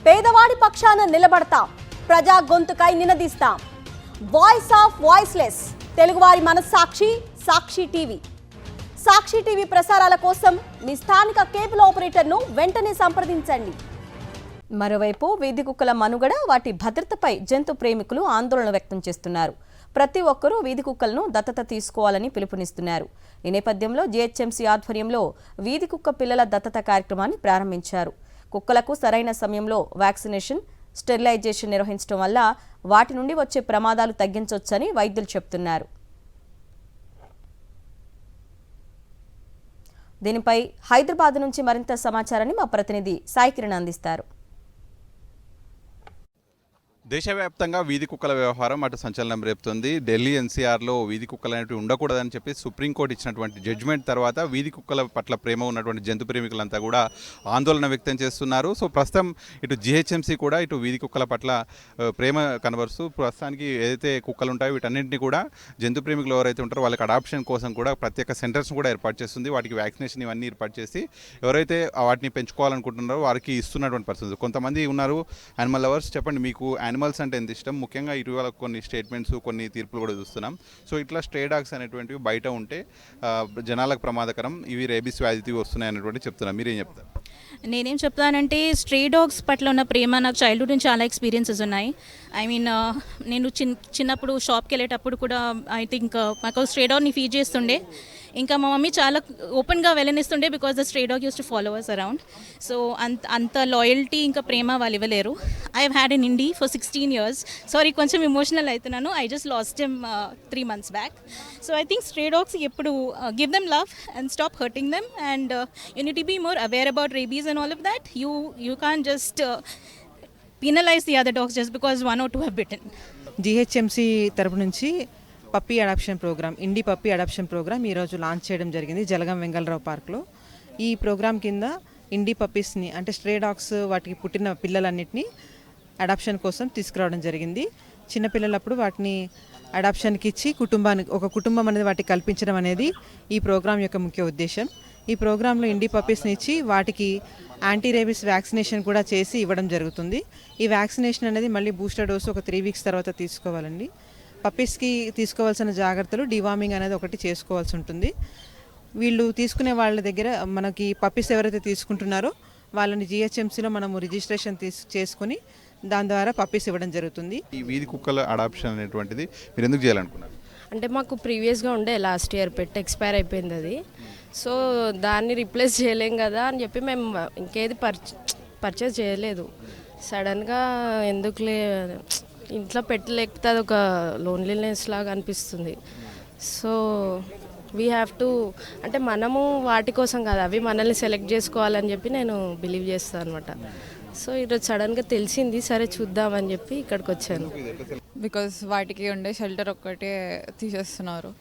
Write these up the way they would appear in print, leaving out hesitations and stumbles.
పేదవాడి పక్షాన నిలబడతాం, ప్రజా గొంతుకై నినదిస్తాం. వాయిస్ ఆఫ్ వాయిస్లెస్, తెలుగువారి మనస్సాక్షి సాక్షి టీవీ. సాక్షి టీవీ ప్రసారాల కోసం మీ స్థానిక కేబుల్ ఆపరేటర్ను వెంటనే సంప్రదించండి. మరోవైపు వీధి కుక్కల మనుగడ, వాటి భద్రతపై జంతు ప్రేమికులు ఆందోళన వ్యక్తం చేస్తున్నారు. ప్రతి ఒక్కరూ వీధి కుక్కలను దత్తత తీసుకోవాలని పిలుపునిస్తున్నారు. ఈ నేపథ్యంలో జీహెచ్ఎంసీ ఆధ్వర్యంలో వీధి కుక్క పిల్లల దత్తత కార్యక్రమాన్ని ప్రారంభించారు. కుక్కలకు సరైన సమయంలో వ్యాక్సినేషన్, స్టెరిలైజేషన్ నిర్వహించడం వల్ల వాటి నుండి వచ్చే ప్రమాదాలు తగ్గించవచ్చని వైద్యులు చెబుతున్నారు. దీనిపై హైదరాబాద్ నుంచి మరింత సమాచారాన్ని మా ప్రతినిధి సాయి కిరణ్ అందిస్తారు. దేశవ్యాప్తంగా వీధి కుక్కల వ్యవహారం అటు సంచలనం రేపుతుంది. ఢిల్లీ ఎన్సీఆర్లో వీధి కుక్కలు అనేవి ఉండకూడదని చెప్పి సుప్రీంకోర్టు ఇచ్చినటువంటి జడ్జిమెంట్ తర్వాత వీధి కుక్కల పట్ల ప్రేమ ఉన్నటువంటి జంతు ప్రేమికులంతా కూడా ఆందోళన వ్యక్తం చేస్తున్నారు. సో ప్రస్తుతం ఇటు జీహెచ్ఎంసీ కూడా ఇటు వీధి కుక్కల పట్ల ప్రేమ కనబరుస్తూ ప్రస్తుతానికి ఏదైతే కుక్కలు ఉంటాయో వీటన్నింటినీ కూడా జంతు ప్రేమికులు ఎవరైతే ఉంటారో వాళ్ళకి అడాప్షన్ కోసం కూడా ప్రత్యేక సెంటర్స్ కూడా ఏర్పాటు చేస్తుంది. వాటికి వ్యాక్సినేషన్ ఇవన్నీ ఏర్పాటు చేసి ఎవరైతే వాటిని పెంచుకోవాలనుకుంటున్నారో వారికి ఇస్తున్నటువంటి పరిస్థితి. కొంతమంది ఉన్నారు యానిమల్ లవర్స్. చెప్పండి, మీకు యానిమల్స్ అంటే ఎంత ఇష్టం? ముఖ్యంగా ఇటీవల కొన్ని స్టేట్మెంట్స్, కొన్ని తీర్పులు కూడా చూస్తున్నాం. సో ఇట్లా స్ట్రే డాగ్స్ అనేటువంటివి బయట ఉంటే జనాలకు ప్రమాదకరం, ఇవి రేబీస్ వ్యాధికి వస్తున్నాయి అనేటువంటి చెప్తున్నాం. మీరేం చెప్తారు? నేనేం చెప్తానంటే, స్ట్రే డాగ్స్ పట్ల ఉన్న ప్రేమ నాకు చైల్డ్హుడ్ నుంచి చాలా ఎక్స్పీరియన్సెస్ ఉన్నాయి. ఐ మీన్ నేను చిన్నప్పుడు షాప్కి వెళ్ళేటప్పుడు కూడా ఐ థింక్ మాకు స్ట్రే డాగ్ని ఫీడ్ చేస్తుండే. ఇంకా మా మమ్మీ చాలా ఓపెన్గా వెళ్ళనిస్తుండే because the stray dog used to follow us around. So అంత లాయల్టీ ఇంకా ప్రేమ వాళ్ళు ఇవ్వలేరు. I have had in indie for 16 years. Sorry, కొంచెం ఎమోషనల్ అవుతున్నాను. I just lost him 3 months back. So I think stray dogs ఎప్పుడు give them love and stop hurting them and you need to be more aware about rabies and all of that. You can't just penalize the other dogs just because 1 or 2 have bitten. GHMC తరపు నుంచి puppy adoption programme, ఇండి puppy adoption programme ఈరోజు launch చేయడం జరిగింది జలగం వెంగళరావు పార్క్లో. ఈ programme కింద ఇండి పప్పీస్ని అంటే stray dogs వాటికి పుట్టిన పిల్లలన్నింటినీ అడాప్షన్ కోసం తీసుకురావడం జరిగింది. చిన్నపిల్లలప్పుడు వాటిని అడాప్షన్కి ఇచ్చి ఒక కుటుంబం అనేది వాటికి కల్పించడం అనేది ఈ ప్రోగ్రాం యొక్క ముఖ్య ఉద్దేశం. ఈ ప్రోగ్రాంలో ఇండి పప్పీస్ని ఇచ్చి వాటికి యాంటీ రేబీస్ వ్యాక్సినేషన్ కూడా చేసి ఇవ్వడం జరుగుతుంది. ఈ వ్యాక్సినేషన్ అనేది మళ్ళీ బూస్టర్ డోసు ఒక 3 weeks తర్వాత తీసుకోవాలండి. పప్పీస్కి తీసుకోవాల్సిన జాగ్రత్తలు, డివార్మింగ్ అనేది ఒకటి చేసుకోవాల్సి ఉంటుంది. వీళ్ళు తీసుకునే వాళ్ళ దగ్గర మనకి పప్పీస్ ఎవరైతే తీసుకుంటున్నారో వాళ్ళని GHMCలో మనము రిజిస్ట్రేషన్ చేసుకొని దాని ద్వారా పప్పీస్ ఇవ్వడం జరుగుతుంది. ఈ వీధి కుక్కల అడాప్షన్ అనేటువంటిది మీరు ఎందుకు చేయాలనుకున్నారు? అంటే మాకు ప్రీవియస్గా ఉండే లాస్ట్ ఇయర్ పెట్టి ఎక్స్పైర్ అయిపోయింది అది. సో దాన్ని రీప్లేస్ చేయలేం కదా అని చెప్పి మేము ఇంకేది పర్చేస్ చేయలేదు. సడన్గా ఎందుకులే ఇంట్లో పెట్టలేకపోతే అది ఒక లోన్లీనెస్ లాగా అనిపిస్తుంది. సో వీ హ్యావ్ టు, అంటే మనము వాటి కోసం కాదు, అవి మనల్ని సెలెక్ట్ చేసుకోవాలని చెప్పి నేను బిలీవ్ చేస్తాను అనమాట. సో ఈరోజు సడన్గా తెలిసింది, సరే చూద్దామని చెప్పి ఇక్కడికి వచ్చాను. బికాజ్ వాటికి ఉండే షెల్టర్ ఒక్కటే తీసేస్తున్నారు.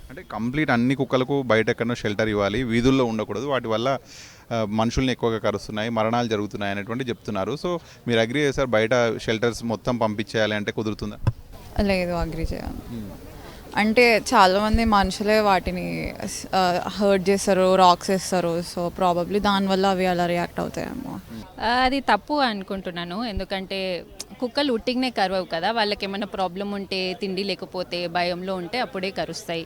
అంటే కంప్లీట్ అన్ని కుక్కలకు బయట ఎక్కడో షెల్టర్ ఇవ్వాలి, వీధుల్లో ఉండకూడదు, వాటి వల్ల మనుషుల్ని ఎక్కువగా కరుస్తున్నాయి, మరణాలు జరుగుతున్నాయి అనేటువంటి చెప్తున్నారు. సో మీరు అగ్రీ చేశారు బయట షెల్టర్స్ మొత్తం పంపించేయాలి అంటే కుదురుతుందా? లేదు, అగ్రీ చేయాలి. అంటే చాలామంది మనుషులే వాటిని హర్ట్ చేస్తారు, రాక్స్ వేస్తారు. సో ప్రాబబ్లీ దానివల్ల అవి అలా రియాక్ట్ అవుతాయేమో. అది తప్పు అనుకుంటున్నాను. ఎందుకంటే కుక్కలు ఉట్టిగానే కరవవు కదా, వాళ్ళకి ఏమైనా ప్రాబ్లం ఉంటే, తిండి లేకపోతే, భయంలో ఉంటే అప్పుడే కరుస్తాయి.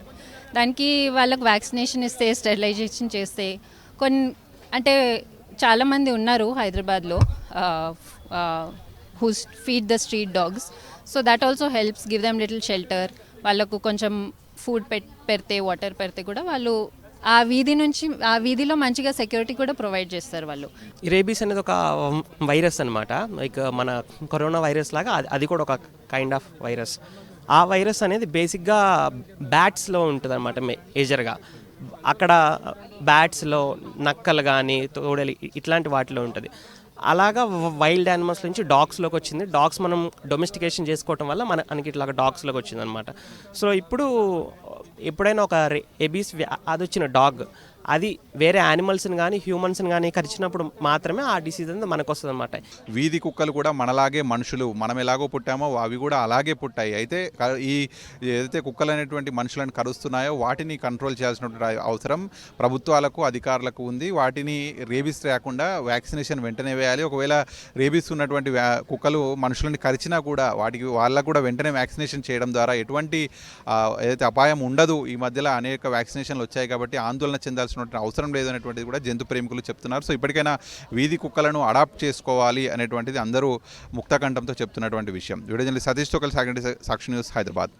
దానికి వాళ్ళకు వ్యాక్సినేషన్ ఇస్తే, స్టెరిలైజేషన్ చేస్తే అంటే చాలామంది ఉన్నారు హైదరాబాద్లో who feed the street dogs. So that also helps, give them little shelter. వాళ్ళకు కొంచెం ఫుడ్ పెడితే, వాటర్ పెడితే కూడా వాళ్ళు ఆ వీధిలో మంచిగా సెక్యూరిటీ కూడా ప్రొవైడ్ చేస్తారు వాళ్ళు. ఈ రేబీస్ అనేది ఒక వైరస్ అనమాట. లైక్ మన కరోనా వైరస్ లాగా అది కూడా ఒక కైండ్ ఆఫ్ వైరస్. ఆ వైరస్ అనేది బేసిక్గా బ్యాట్స్లో ఉంటుంది అనమాట మేజర్గా. అక్కడ బ్యాట్స్లో, నక్కలు కానీ, తోడలి ఇట్లాంటి వాటిలో ఉంటుంది. అలాగా వైల్డ్ యానిమల్స్ నుంచి డాగ్స్లోకి వచ్చింది. డాగ్స్ మనం డొమెస్టికేషన్ చేసుకోవటం వల్ల మనకి ఇట్లాగా డాగ్స్లోకి వచ్చింది అనమాట. సో ఇప్పుడు ఎప్పుడైనా ఒక రేబీస్ అది వచ్చిన డాగ్ అది వేరే యానిమల్స్ని కానీ హ్యూమన్స్ని కానీ కరిచినప్పుడు మాత్రమే ఆ డిసీజ్ అనేది మనకు వస్తుంది అనమాట. వీధి కుక్కలు కూడా మనలాగే మనుషులు, మనం ఎలాగో పుట్టామో అవి కూడా అలాగే పుట్టాయి. అయితే ఈ ఏదైతే కుక్కలు అనేటువంటి మనుషులను కరుస్తున్నాయో వాటిని కంట్రోల్ చేయాల్సినటువంటి అవసరం ప్రభుత్వాలకు అధికారులకు ఉంది. వాటిని రేబీస్ రాకుండా వ్యాక్సినేషన్ వెంటనే వేయాలి. ఒకవేళ రేబీస్ ఉన్నటువంటి కుక్కలు మనుషులని కరిచినా కూడా వాళ్ళకు కూడా వెంటనే వ్యాక్సినేషన్ చేయడం ద్వారా ఎటువంటి ఏదైతే అపాయం ఉండదు. ఈ మధ్యలో అనేక వ్యాక్సినేషన్లు వచ్చాయి కాబట్టి ఆందోళన చెందాల్సిన అవసరం లేదనేటువంటిది కూడా జంతు ప్రేమికులు చెప్తున్నారు. సో ఇప్పటికైనా వీధి కుక్కలను అడాప్ట్ చేసుకోవాలి అనేటువంటిది అందరూ ముక్తకంఠంతో చెప్తున్నటువంటి విషయం. వీడియో జర్నలిస్ట్ సతీష్తో కలిసి సాక్షి న్యూస్, హైదరాబాద్.